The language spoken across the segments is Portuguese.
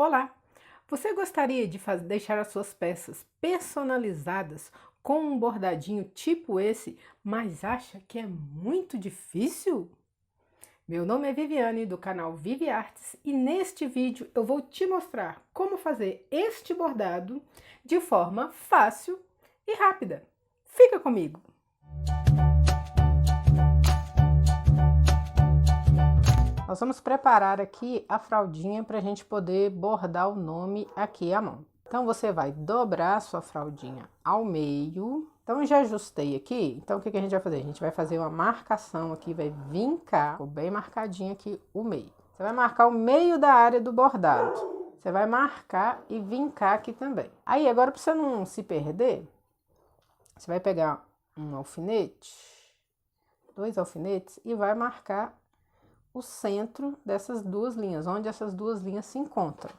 Olá! Você gostaria de deixar as suas peças personalizadas com um bordadinho tipo esse, mas acha que é muito difícil? Meu nome é Viviane, do canal Vivi Artes, e neste vídeo eu vou te mostrar como fazer este bordado de forma fácil e rápida. Fica comigo! Nós vamos preparar aqui a fraldinha para a gente poder bordar o nome aqui à mão. Então, você vai dobrar a sua fraldinha ao meio. Então, eu já ajustei aqui. Então, o que a gente vai fazer? A gente vai fazer uma marcação aqui, vai vincar, ficou bem marcadinho aqui o meio. Você vai marcar o meio da área do bordado. Você vai marcar e vincar aqui também. Aí, agora, para você não se perder, você vai pegar um alfinete, 2 alfinetes e vai marcar o centro dessas duas linhas, onde essas duas linhas se encontram.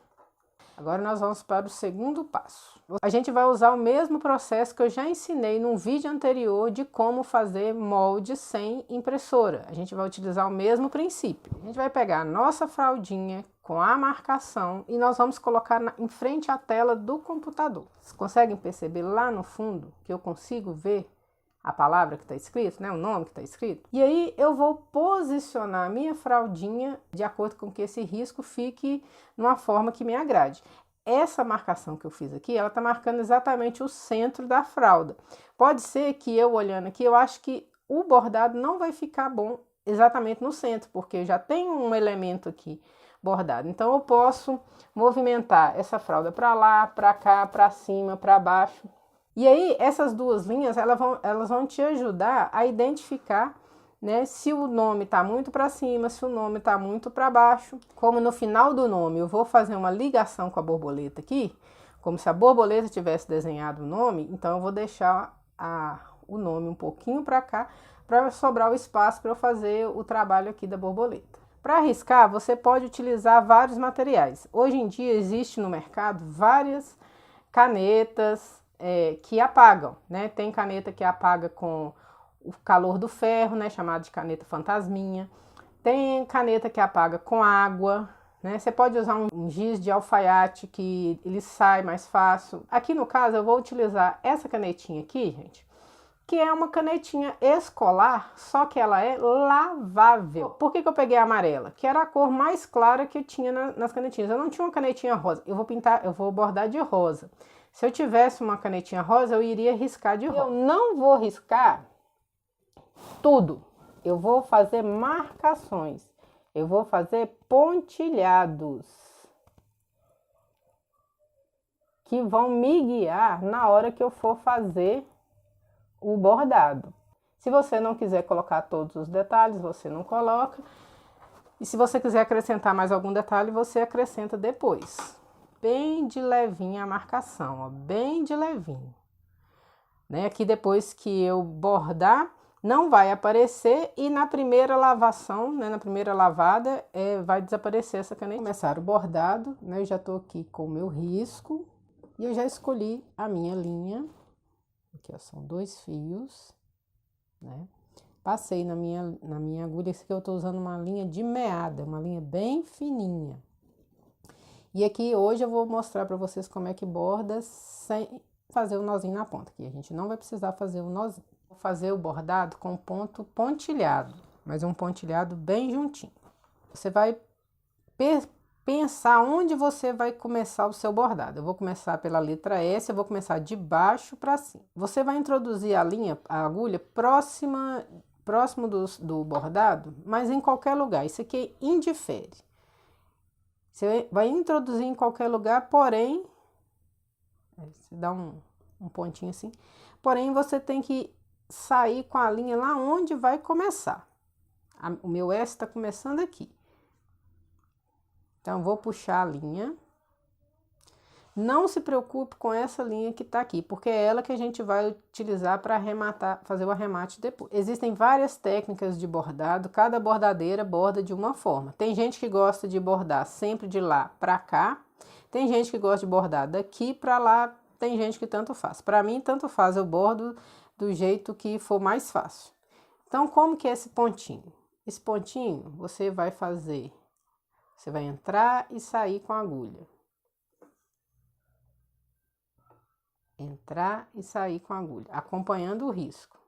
Agora nós vamos para o segundo passo. A gente vai usar o mesmo processo que eu já ensinei num vídeo anterior de como fazer molde sem impressora. A gente vai utilizar o mesmo princípio. A gente vai pegar a nossa fraldinha com a marcação e nós vamos colocar em frente à tela do computador. Vocês conseguem perceber lá no fundo que eu consigo ver a palavra que está escrito, né? O nome que está escrito. E aí eu vou posicionar a minha fraldinha de acordo com que esse risco fique numa forma que me agrade. Essa marcação que eu fiz aqui, ela está marcando exatamente o centro da fralda. Pode ser que eu olhando aqui, eu acho que o bordado não vai ficar bom exatamente no centro, porque eu já tenho um elemento aqui bordado. Então eu posso movimentar essa fralda para lá, para cá, para cima, para baixo. E aí, essas duas linhas, elas vão te ajudar a identificar, né, se o nome está muito para cima, se o nome está muito para baixo. Como no final do nome eu vou fazer uma ligação com a borboleta aqui, como se a borboleta tivesse desenhado o nome, então eu vou deixar o nome um pouquinho para cá, para sobrar o espaço para eu fazer o trabalho aqui da borboleta. Para riscar, você pode utilizar vários materiais. Hoje em dia existe no mercado várias canetas, que apagam, né? Tem caneta que apaga com o calor do ferro, né? Chamada de caneta fantasminha. Tem caneta que apaga com água, né? Você pode usar um giz de alfaiate que ele sai mais fácil. Aqui no caso eu vou utilizar essa canetinha aqui, gente, que é uma canetinha escolar, só que ela é lavável. Por que eu peguei a amarela? Que era a cor mais clara que eu tinha nas canetinhas. Eu não tinha uma canetinha rosa. Eu vou bordar de rosa. Se eu tivesse uma canetinha rosa, eu iria riscar de rosa. Eu não vou riscar tudo. Eu vou fazer marcações. Eu vou fazer pontilhados que vão me guiar na hora que eu for fazer o bordado. Se você não quiser colocar todos os detalhes, você não coloca. E se você quiser acrescentar mais algum detalhe, você acrescenta depois. Bem de levinho a marcação, ó, bem de levinho. Né? Aqui depois que eu bordar, não vai aparecer e na primeira lavação, né, na primeira lavada, vai desaparecer essa caneta. Começar o bordado, né? Eu já tô aqui com o meu risco e eu já escolhi a minha linha. Aqui, ó, são 2 fios, né? Passei na minha agulha, esse aqui eu tô usando uma linha de meada, uma linha bem fininha. E aqui hoje eu vou mostrar para vocês como é que borda sem fazer o nozinho na ponta. Aqui a gente não vai precisar fazer o nozinho. Vou fazer o bordado com ponto pontilhado, mas um pontilhado bem juntinho. Você vai pensar onde você vai começar o seu bordado. Eu vou começar pela letra S, eu vou começar de baixo para cima. Você vai introduzir a agulha próximo do bordado, mas em qualquer lugar. Isso aqui indifere. Você vai introduzir em qualquer lugar, porém, você dá um pontinho assim, porém você tem que sair com a linha lá onde vai começar. O meu S está começando aqui. Então, vou puxar a linha. Não se preocupe com essa linha que tá aqui, porque é ela que a gente vai utilizar para arrematar, fazer o arremate depois. Existem várias técnicas de bordado, cada bordadeira borda de uma forma. Tem gente que gosta de bordar sempre de lá para cá, tem gente que gosta de bordar daqui para lá, tem gente que tanto faz. Para mim, tanto faz, eu bordo do jeito que for mais fácil. Então, como que é esse pontinho? Esse pontinho você vai fazer, você vai entrar e sair com a agulha. Entrar e sair com a agulha, acompanhando o risco.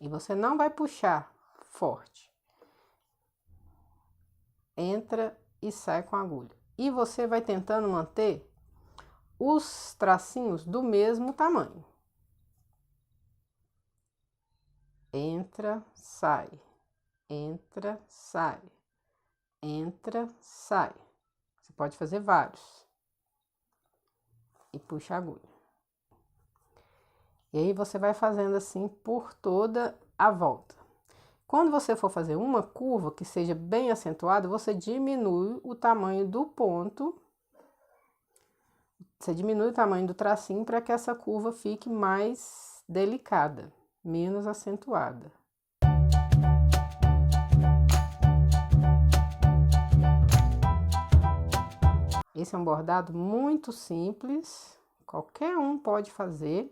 E você não vai puxar forte. Entra e sai com a agulha. E você vai tentando manter os tracinhos do mesmo tamanho. Entra, sai. Entra, sai. Entra, sai. Você pode fazer vários. E puxa a agulha. E aí você vai fazendo assim por toda a volta. Quando você for fazer uma curva que seja bem acentuada, você diminui o tamanho do ponto. Você diminui o tamanho do tracinho para que essa curva fique mais delicada, menos acentuada. Esse é um bordado muito simples, qualquer um pode fazer.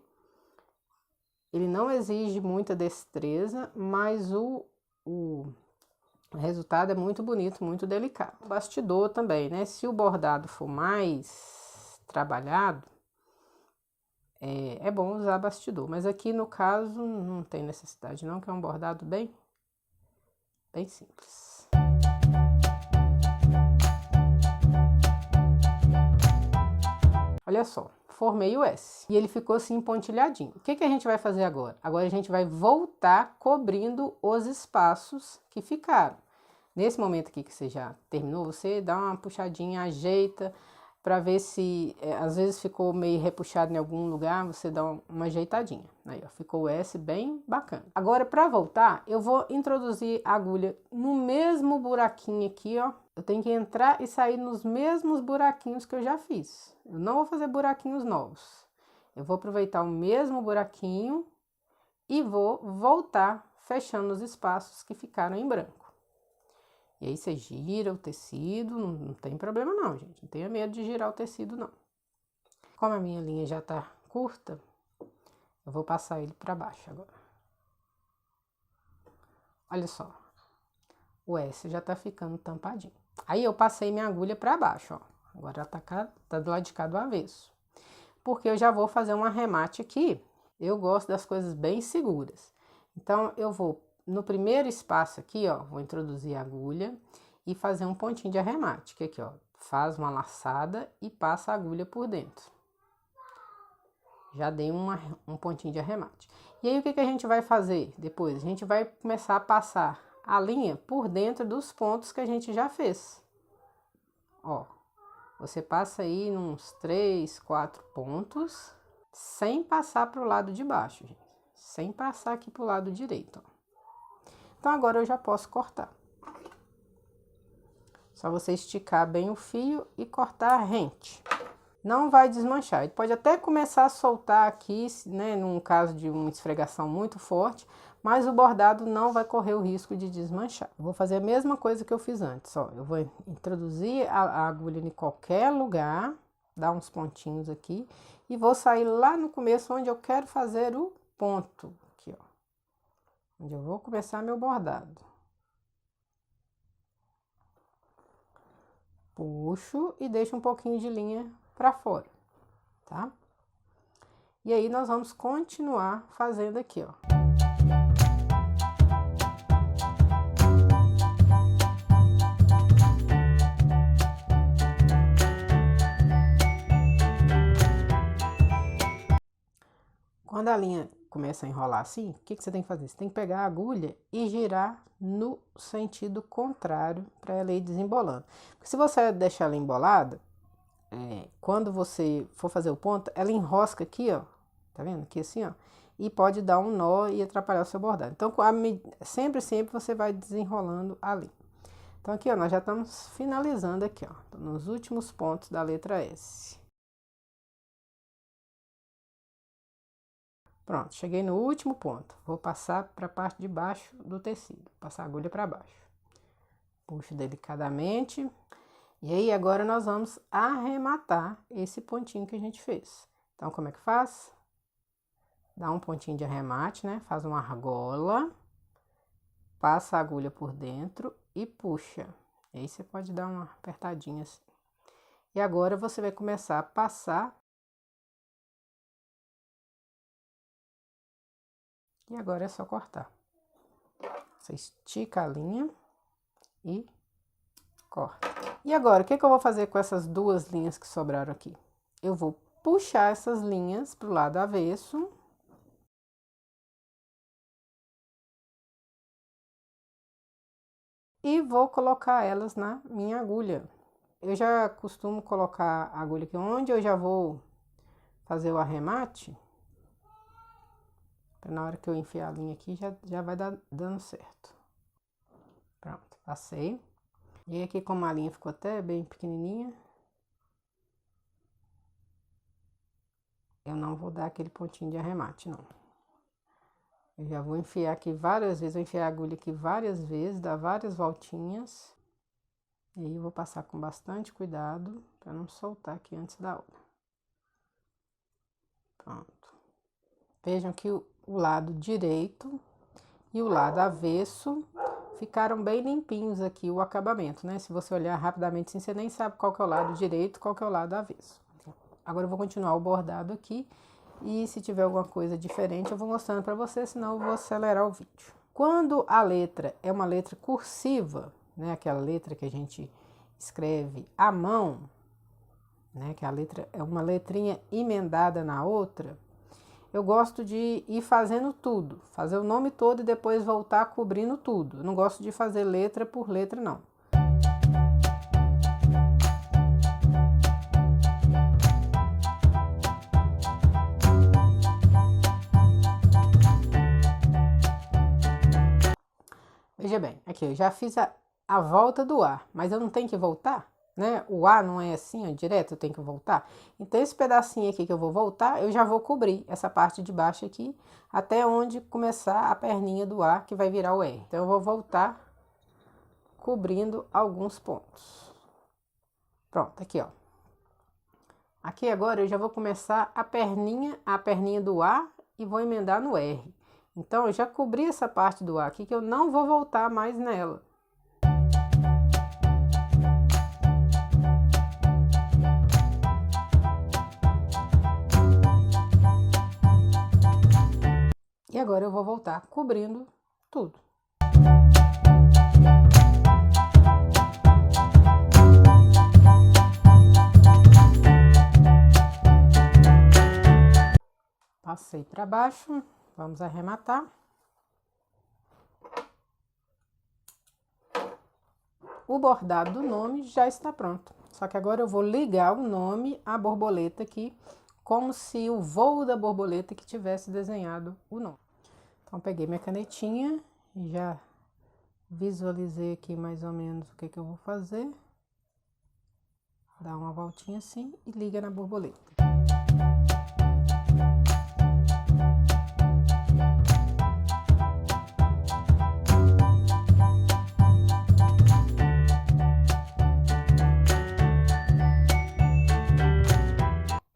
Ele não exige muita destreza, mas o resultado é muito bonito, muito delicado. O bastidor também, né? Se o bordado for mais trabalhado, é bom usar bastidor. Mas aqui no caso não tem necessidade não, que é um bordado bem simples. Olha só, formei o S e ele ficou assim pontilhadinho. O que a gente vai fazer agora? Agora a gente vai voltar cobrindo os espaços que ficaram. Nesse momento aqui que você já terminou, você dá uma puxadinha, ajeita para ver se, às vezes ficou meio repuxado em algum lugar, você dá uma ajeitadinha. Aí, ó, ficou o S bem bacana. Agora, para voltar, eu vou introduzir a agulha no mesmo buraquinho aqui, ó. Eu tenho que entrar e sair nos mesmos buraquinhos que eu já fiz. Eu não vou fazer buraquinhos novos. Eu vou aproveitar o mesmo buraquinho e vou voltar fechando os espaços que ficaram em branco. E aí você gira o tecido, não tem problema não, gente. Não tenha medo de girar o tecido, não. Como a minha linha já tá curta, eu vou passar ele para baixo agora. Olha só. O S já tá ficando tampadinho. Aí eu passei minha agulha para baixo, ó. Agora tá do lado de cá do avesso. Porque eu já vou fazer um arremate aqui. Eu gosto das coisas bem seguras. Então, eu vou, no primeiro espaço aqui, ó, vou introduzir a agulha e fazer um pontinho de arremate. Que aqui, ó, faz uma laçada e passa a agulha por dentro. Já dei um pontinho de arremate. E aí, o que a gente vai fazer depois? A gente vai começar a passar a linha por dentro dos pontos que a gente já fez. Ó, você passa aí uns 3, 4 pontos, sem passar para o lado de baixo, gente. Sem passar aqui para o lado direito, ó. Então, agora eu já posso cortar. Só você esticar bem o fio e cortar rente. Não vai desmanchar. Ele pode até começar a soltar aqui, né, num caso de uma esfregação muito forte, mas o bordado não vai correr o risco de desmanchar. Eu vou fazer a mesma coisa que eu fiz antes, ó. Eu vou introduzir a agulha em qualquer lugar, dar uns pontinhos aqui, e vou sair lá no começo onde eu quero fazer o ponto, aqui, ó. Onde eu vou começar meu bordado. Puxo e deixo um pouquinho de linha para fora, tá? E aí, nós vamos continuar fazendo aqui, ó. Quando a linha começa a enrolar assim, o que você tem que fazer? Você tem que pegar a agulha e girar no sentido contrário para ela ir desembolando. Porque se você deixar ela embolada, quando você for fazer o ponto, ela enrosca aqui, ó. Tá vendo? Aqui assim, ó. E pode dar um nó e atrapalhar o seu bordado. Então, sempre você vai desenrolando ali. Então, aqui, ó, nós já estamos finalizando aqui, ó. Nos últimos pontos da letra S. Pronto, cheguei no último ponto. Vou passar para a parte de baixo do tecido. Passar a agulha para baixo. Puxo delicadamente. E aí, agora nós vamos arrematar esse pontinho que a gente fez. Então, como é que faz? Dá um pontinho de arremate, né? Faz uma argola. Passa a agulha por dentro e puxa. E aí, você pode dar uma apertadinha assim. E agora você vai começar a passar. E agora é só cortar. Você estica a linha e corta. E agora, o que eu vou fazer com essas duas linhas que sobraram aqui? Eu vou puxar essas linhas para o lado avesso. E vou colocar elas na minha agulha. Eu já costumo colocar a agulha aqui onde eu já vou fazer o arremate. Pra na hora que eu enfiar a linha aqui, já vai dando certo. Pronto, passei. E aqui, como a linha ficou até bem pequenininha, eu não vou dar aquele pontinho de arremate, não. Eu já vou enfiar aqui várias vezes, vou enfiar a agulha aqui várias vezes, dar várias voltinhas. E aí eu vou passar com bastante cuidado para não soltar aqui antes da hora. Pronto. Vejam que o lado direito e o lado avesso ficaram bem limpinhos aqui o acabamento, né? Se você olhar rapidamente assim, você nem sabe qual que é o lado direito, qual que é o lado avesso. Agora eu vou continuar o bordado aqui e se tiver alguma coisa diferente eu vou mostrando para você, senão eu vou acelerar o vídeo. Quando a letra é uma letra cursiva, né? Aquela letra que a gente escreve à mão, né? Que a letra é uma letrinha emendada na outra. Eu gosto de ir fazendo tudo, fazer o nome todo e depois voltar cobrindo tudo. Eu não gosto de fazer letra por letra, não. Veja bem, aqui eu já fiz a volta do A, mas eu não tenho que voltar, né? O A não é assim, ó, direto, eu tenho que voltar. Então, esse pedacinho aqui que eu vou voltar, eu já vou cobrir essa parte de baixo aqui, até onde começar a perninha do A, que vai virar o R. Então, eu vou voltar cobrindo alguns pontos. Pronto, aqui, ó. Aqui agora eu já vou começar a perninha do A e vou emendar no R. Então, eu já cobri essa parte do A aqui, que eu não vou voltar mais nela. E agora eu vou voltar cobrindo tudo. Passei para baixo, vamos arrematar. O bordado do nome já está pronto. Só que agora eu vou ligar o nome à borboleta aqui, como se o voo da borboleta que tivesse desenhado o nome. Então, peguei minha canetinha e já visualizei aqui mais ou menos o que eu vou fazer. Dá uma voltinha assim e liga na borboleta.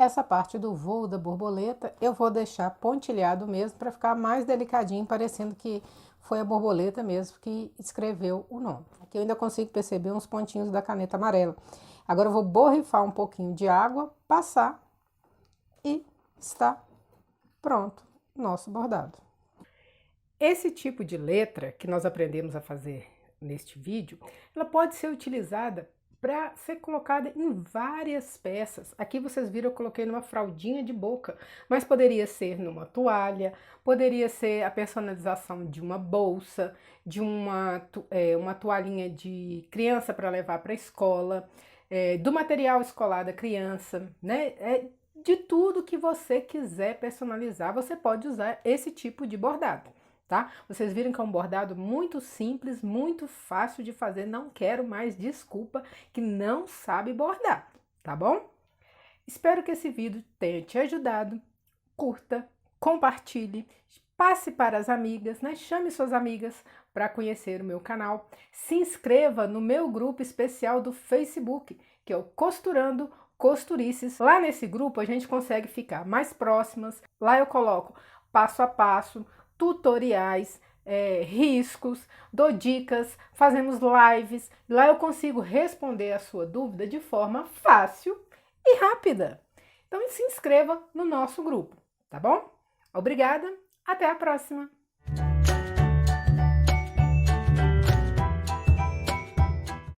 Essa parte do voo da borboleta eu vou deixar pontilhado mesmo para ficar mais delicadinho, parecendo que foi a borboleta mesmo que escreveu o nome. Aqui eu ainda consigo perceber uns pontinhos da caneta amarela. Agora eu vou borrifar um pouquinho de água, passar e está pronto o nosso bordado. Esse tipo de letra que nós aprendemos a fazer neste vídeo, ela pode ser utilizada para ser colocada em várias peças. Aqui vocês viram, eu coloquei numa fraldinha de boca, mas poderia ser numa toalha, poderia ser a personalização de uma bolsa, de uma toalhinha de criança para levar para a escola, do material escolar da criança, né? De tudo que você quiser personalizar, você pode usar esse tipo de bordado. Tá? Vocês viram que é um bordado muito simples, muito fácil de fazer. Não quero mais desculpa que não sabe bordar, tá bom? Espero que esse vídeo tenha te ajudado. Curta, compartilhe, passe para as amigas, né? Chame suas amigas para conhecer o meu canal. Se inscreva no meu grupo especial do Facebook, que é o Costurando Costurices. Lá nesse grupo a gente consegue ficar mais próximas. Lá eu coloco passo a passo, tutoriais, riscos, dou dicas, fazemos lives. Lá eu consigo responder a sua dúvida de forma fácil e rápida. Então se inscreva no nosso grupo, tá bom? Obrigada, até a próxima!